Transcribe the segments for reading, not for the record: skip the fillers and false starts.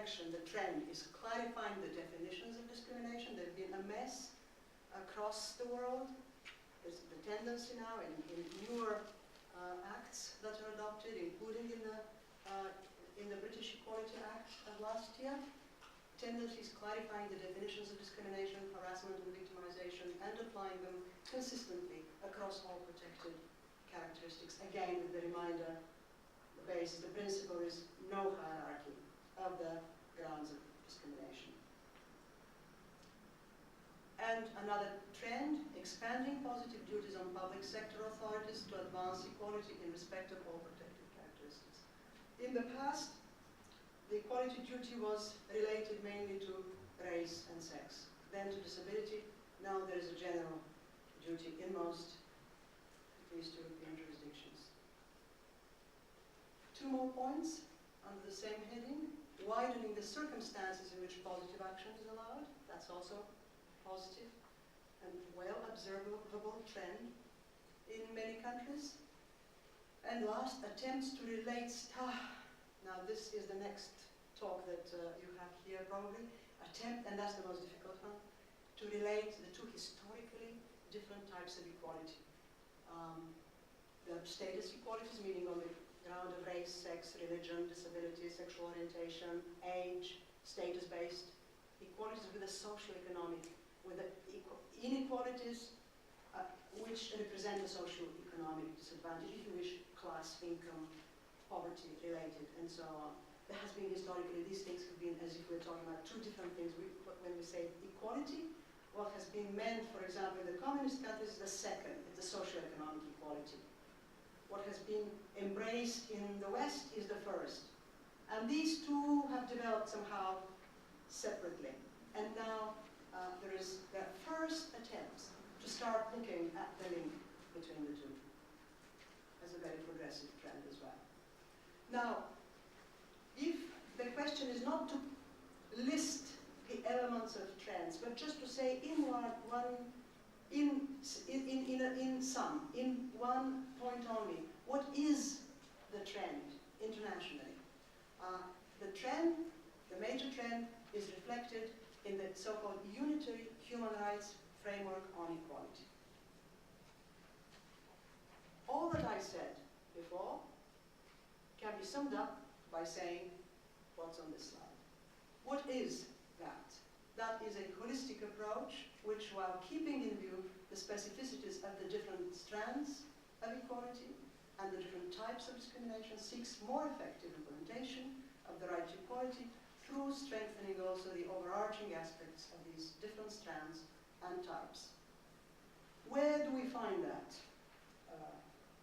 direction, the trend, is clarifying the definitions of discrimination. There's been a mess across the world. There's the tendency now in newer acts that are adopted, including in the British Equality Act of last year. Tendency is clarifying the definitions of discrimination, harassment, and victimization, and applying them consistently across all protected characteristics. Again, with the reminder, the basis, the principle is no hierarchy of the grounds of discrimination. And another trend, expanding positive duties on public sector authorities to advance equality in respect of all protected characteristics. In the past, the equality duty was related mainly to race and sex, then to disability. Now there is a general duty in most, at least European jurisdictions. Two more points under the same heading. Widening the circumstances in which positive action is allowed. That's also positive and well observable trend in many countries. And last, attempts to relate now this is the next talk that you have here probably. And that's the most difficult one, to relate the two historically different types of equality. The status equalities, meaning on the ground of race, sex, religion, disability, sexual orientation, age, status-based equalities with the socio-economic, with the inequalities which represent the socio-economic disadvantage, if you wish, class, income, poverty related, and so on. There has been historically, these things have been as if we're talking about two different things. When we say equality, what has been meant, for example, in the communist countries is the second, it's the socio-economic equality. What has been embraced in the West is the first. And these two have developed somehow separately. And now there is the first attempts to start looking at the link between the two as a very progressive trend as well. Now, if the question is not to list the elements of trends, but just to say in one point only, what is the trend internationally? The trend, the major trend, is reflected in the so-called unitary human rights framework on equality. All that I said before can be summed up by saying what's on this slide. What is that? That is a holistic approach which, while keeping in view the specificities of the different strands of equality and the different types of discrimination, seeks more effective implementation of the right to equality through strengthening also the overarching aspects of these different strands and types. Where do we find that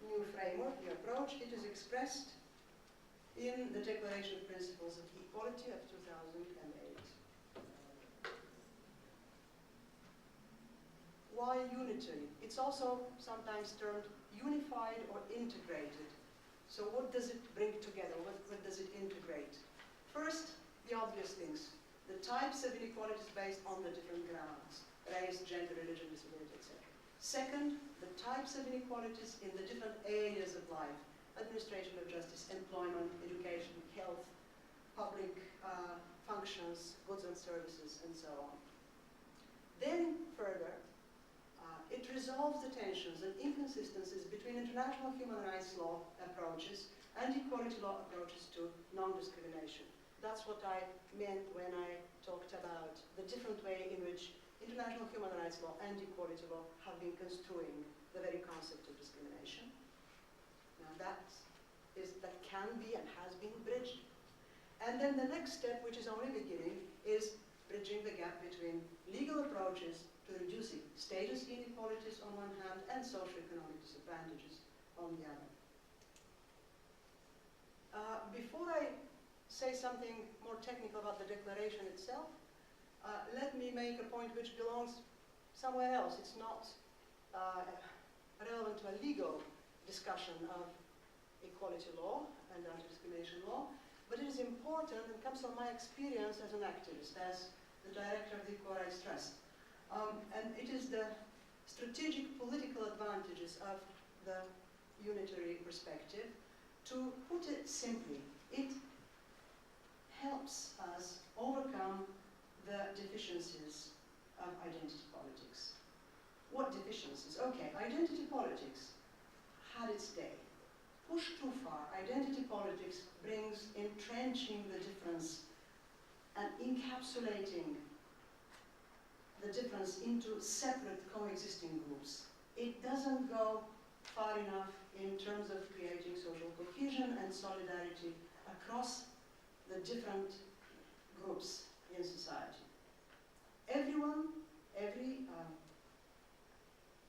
new framework, the approach? It is expressed in the Declaration of Principles of Equality of 2008. Why unitary? It's also sometimes termed unified or integrated. So what does it bring together? What does it integrate? First, the obvious things. The types of inequalities based on the different grounds: race, gender, religion, disability, etc. Second, the types of inequalities in the different areas of life: administration of justice, employment, education, health, public functions, goods and services, and so on. Then, further, it resolves the tensions and inconsistencies between international human rights law approaches and equality law approaches to non-discrimination. That's what I meant when I talked about the different way in which international human rights law and equality law have been construing the very concept of discrimination. Now that can be and has been bridged. And then the next step, which is only beginning, is bridging the gap between legal approaches to reducing status inequalities on one hand and socioeconomic disadvantages on the other. Before I say something more technical about the declaration itself, let me make a point which belongs somewhere else. It's not relevant to a legal discussion of equality law and anti-discrimination law, but it is important and comes from my experience as an activist, as the director of the Equal Rights Trust. And it is the strategic political advantages of the unitary perspective. To put it simply, it helps us the deficiencies of identity politics. What deficiencies? Okay, identity politics had its day. Pushed too far, identity politics brings entrenching the difference and encapsulating the difference into separate coexisting groups. It doesn't go far enough in terms of creating social cohesion and solidarity across the different groups in society. Everyone, every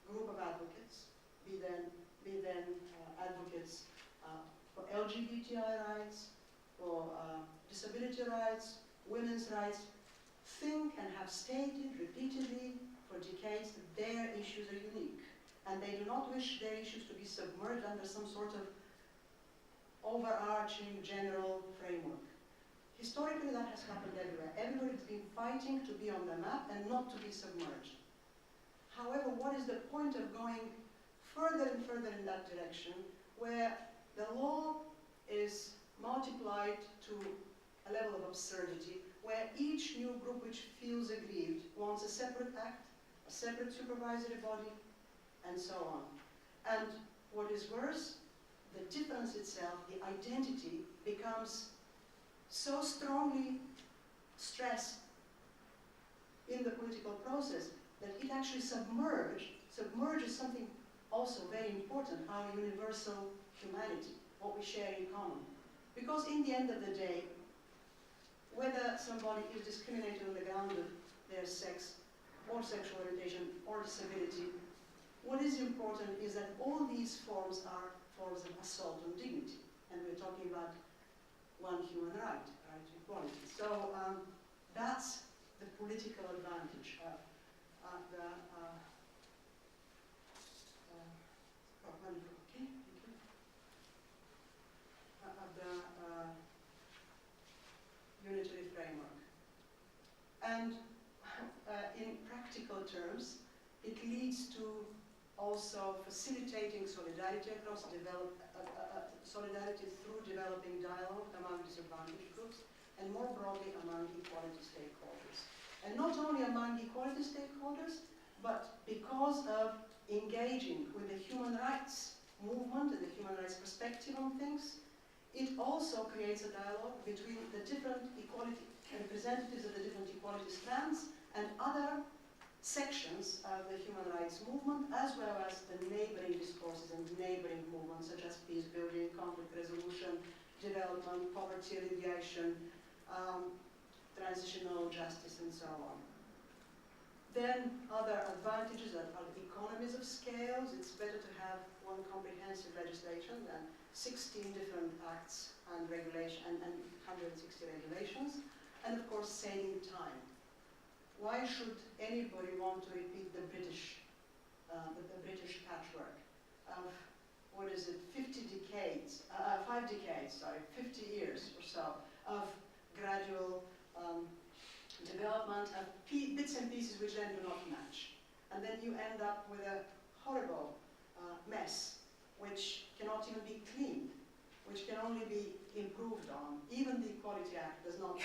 group of advocates, be then advocates for LGBTI rights, for disability rights, women's rights, think and have stated repeatedly for decades that their issues are unique, and they do not wish their issues to be submerged under some sort of overarching general framework. Historically, that has happened everywhere. Everybody's been fighting to be on the map and not to be submerged. However, what is the point of going further and further in that direction, where the law is multiplied to a level of absurdity, where each new group which feels aggrieved wants a separate act, a separate supervisory body, and so on. And what is worse, the difference itself, the identity, becomes so strongly stressed in the political process that it actually submerges something also very important, our universal humanity, what we share in common. Because in the end of the day, whether somebody is discriminated on the ground of their sex or sexual orientation or disability, what is important is that all these forms are forms of assault on dignity. And we're talking about one human right, right to equality. So that's the political advantage of the unitary framework. And in practical terms, it leads to also facilitating solidarity across solidarity through developing dialogue among disadvantaged groups, and more broadly among equality stakeholders. And not only among equality stakeholders, but because of engaging with the human rights movement and the human rights perspective on things, it also creates a dialogue between the different equality representatives of the different equality strands and other sections of the human rights movement, as well as the neighboring discourses and neighboring movements such as peace building, conflict resolution, development, poverty alleviation, transitional justice, and so on. Then other advantages are the economies of scales. It's better to have one comprehensive legislation than 16 different acts and regulation and 160 regulations. And of course, saving time. Why should anybody want to repeat the British patchwork of, 50 years or so of gradual development of bits and pieces which then do not match. And then you end up with a horrible mess which cannot even be cleaned, which can only be improved on. Even the Equality Act does not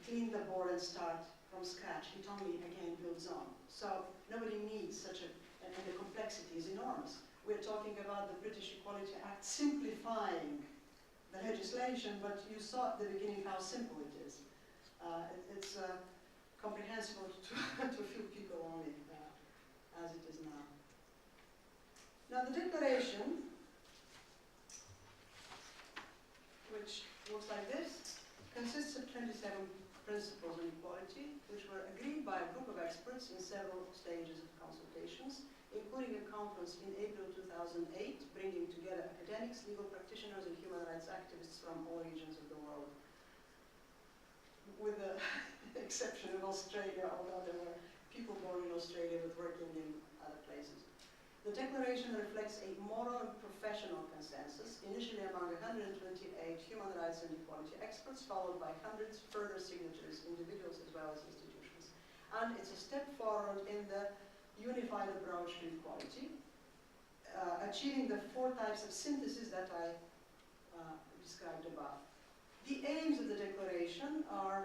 clean the board and start from scratch. It only, again, builds on. So nobody needs such a, and the complexity is enormous. We're talking about the British Equality Act simplifying the legislation, but you saw at the beginning how simple it is. It's comprehensible to a few people only, as it is now. Now the declaration, which looks like this, consists of 27 principles on equality, which were agreed by a group of experts in several stages of consultations, including a conference in April 2008, bringing together academics, legal practitioners, and human rights activists from all regions of the world. With the exception of Australia, although there were people born in Australia but working in other places. The declaration reflects a moral and professional consensus, initially among 128 human rights and equality experts, followed by hundreds further signatories, individuals as well as institutions. And it's a step forward in the unified approach to equality, achieving the 4 types of synthesis that I described above. The aims of the declaration are